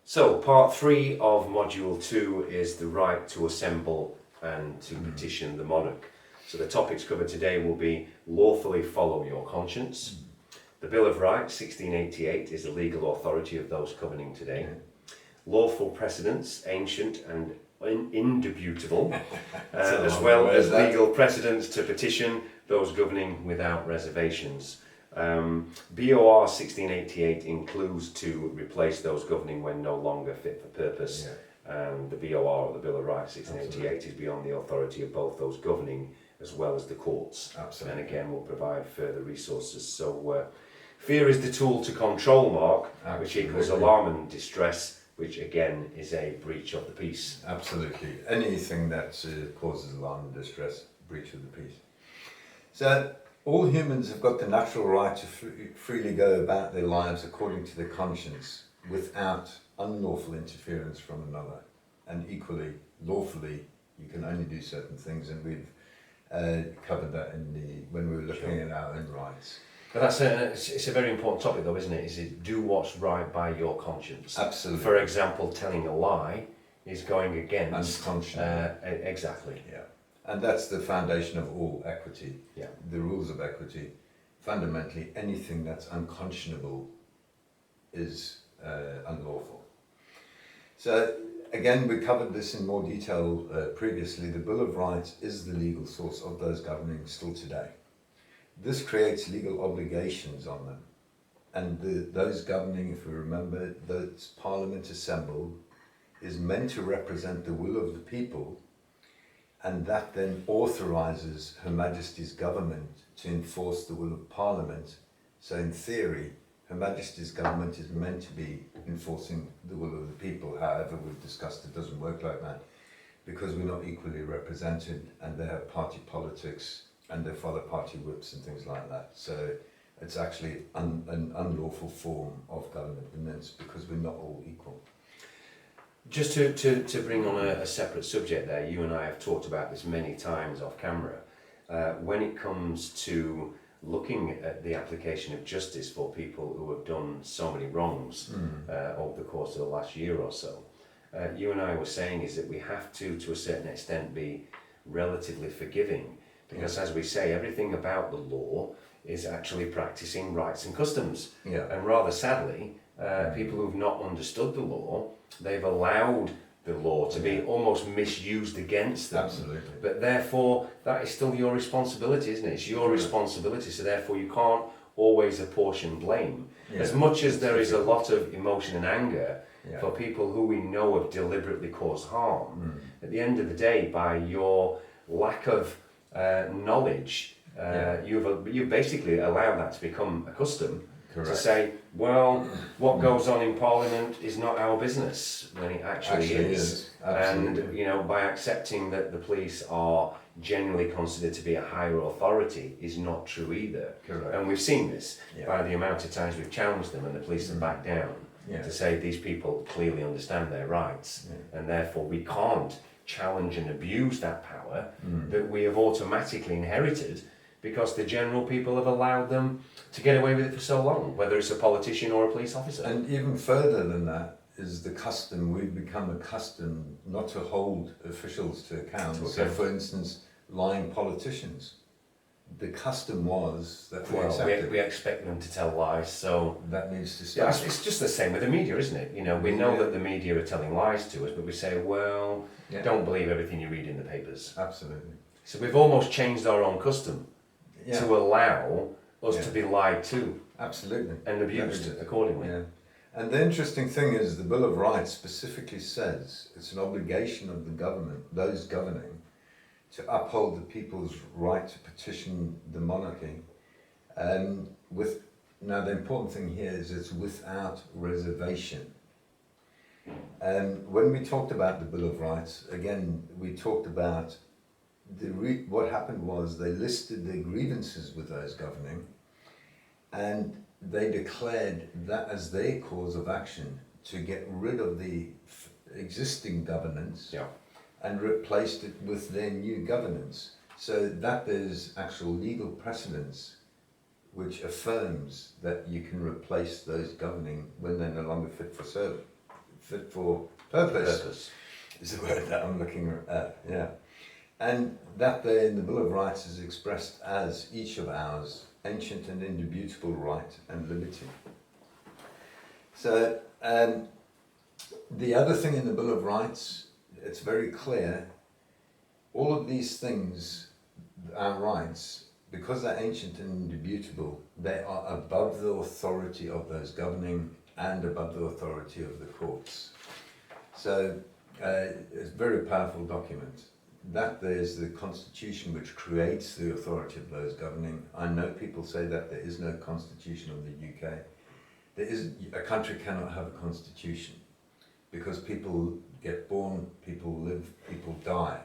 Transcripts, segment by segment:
So, part 3 of module 2 is the right to assemble and to petition the monarch. So the topics covered today will be lawfully follow your conscience. The Bill of Rights, 1688, is the legal authority of those governing today. Lawful precedents, ancient and indubitable, as well as legal precedents to petition those governing without reservations. BOR 1688 includes to replace those governing when no longer fit for purpose. The BOR, or the Bill of Rights 1688, is beyond the authority of both those governing as well as the courts. And again, will provide further resources. So fear is the tool to control, Mark, which equals alarm and distress, which again is a breach of the peace. Absolutely. Anything that causes alarm and distress, breach of the peace. So all humans have got the natural right to freely go about their lives according to their conscience without unlawful interference from another. And equally, lawfully, you can only do certain things, and we've covered that when we were looking at our own rights. But it's a very important topic though, isn't it? Is it do what's right by your conscience? Absolutely. For example, telling a lie is going against... Unconscionable. Exactly. Yeah. And that's the foundation of all equity. Yeah. The rules of equity. Fundamentally, anything that's unconscionable is unlawful. So, again, we covered this in more detail previously. The Bill of Rights is the legal source of those governing still today. This creates legal obligations on them. And those governing, if we remember, that Parliament assembled is meant to represent the will of the people, and that then authorises Her Majesty's government to enforce the will of Parliament. So in theory, Her Majesty's government is meant to be enforcing the will of the people. However, we've discussed it doesn't work like that, because we're not equally represented, and they have party politics and they follow party whips and things like that. So it's actually an unlawful form of government immense, because we're not all equal. Just to bring on a separate subject there, you and I have talked about this many times off camera. When it comes to looking at the application of justice for people who have done so many wrongs over the course of the last year or so, you and I were saying is that we have to a certain extent, be relatively forgiving, because as we say, everything about the law is actually practicing rights and customs. And rather sadly, people who've not understood the law, they've allowed the law to be almost misused against them. Absolutely. But therefore, that is still your responsibility, isn't it? It's your responsibility, so therefore you can't always apportion blame. As much as there is a lot of emotion and anger for people who we know have deliberately caused harm, at the end of the day, by your lack of knowledge, you've basically allowed that to become a custom. To say, well, what goes on in Parliament is not our business, when it actually is. And, you know, by accepting that the police are generally considered to be a higher authority is not true either. And we've seen this by the amount of times we've challenged them and the police have backed down to say these people clearly understand their rights, and therefore we can't challenge and abuse that power that we have automatically inherited, because the general people have allowed them to get away with it for so long, whether it's a politician or a police officer. And even further than that is the custom. We've become accustomed not to hold officials to account. So, for instance, lying politicians. The custom was that we expect them to tell lies, so that needs to stop. It's just the same with the media, isn't it? You know, we know that the media are telling lies to us, but we say, well, don't believe everything you read in the papers. Absolutely. So we've almost changed our own custom to allow us to be lied to. Absolutely. And abused accordingly. And the interesting thing is the Bill of Rights specifically says it's an obligation of the government, those governing, to uphold the people's right to petition the monarchy. Now the important thing here is it's without reservation. And when we talked about the Bill of Rights, again, we talked about what happened was they listed their grievances with those governing, and they declared that as their cause of action to get rid of the existing governance and replaced it with their new governance. So that there's actual legal precedence which affirms that you can replace those governing when they're no longer fit fit for purpose. Is the word that I'm looking at, yeah. And that there in the Bill of Rights is expressed as each of ours, ancient and indubitable right and liberty. So, the other thing in the Bill of Rights, it's very clear, all of these things, our rights, because they're ancient and indubitable, they are above the authority of those governing and above the authority of the courts. So it's a very powerful document. That there's the Constitution which creates the authority of those governing. I know people say that there is no Constitution of the UK. A country cannot have a Constitution because people get born, people live, people die.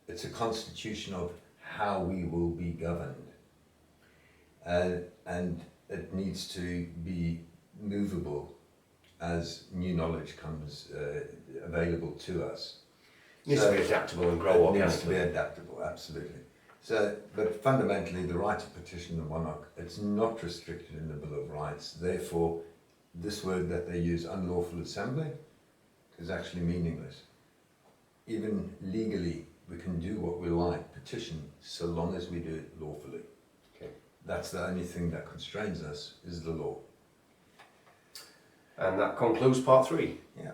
It's a constitution of how we will be governed. And it needs to be movable as new knowledge comes available to us. It needs to be adaptable and grow up. It needs to be adaptable, absolutely. So, but fundamentally, the right to petition the monarch, it's not restricted in the Bill of Rights. Therefore, this word that they use, unlawful assembly, is actually meaningless. Even legally, we can do what we like, petition, so long as we do it lawfully. Okay. That's the only thing that constrains us, is the law. And that concludes part 3. Yeah.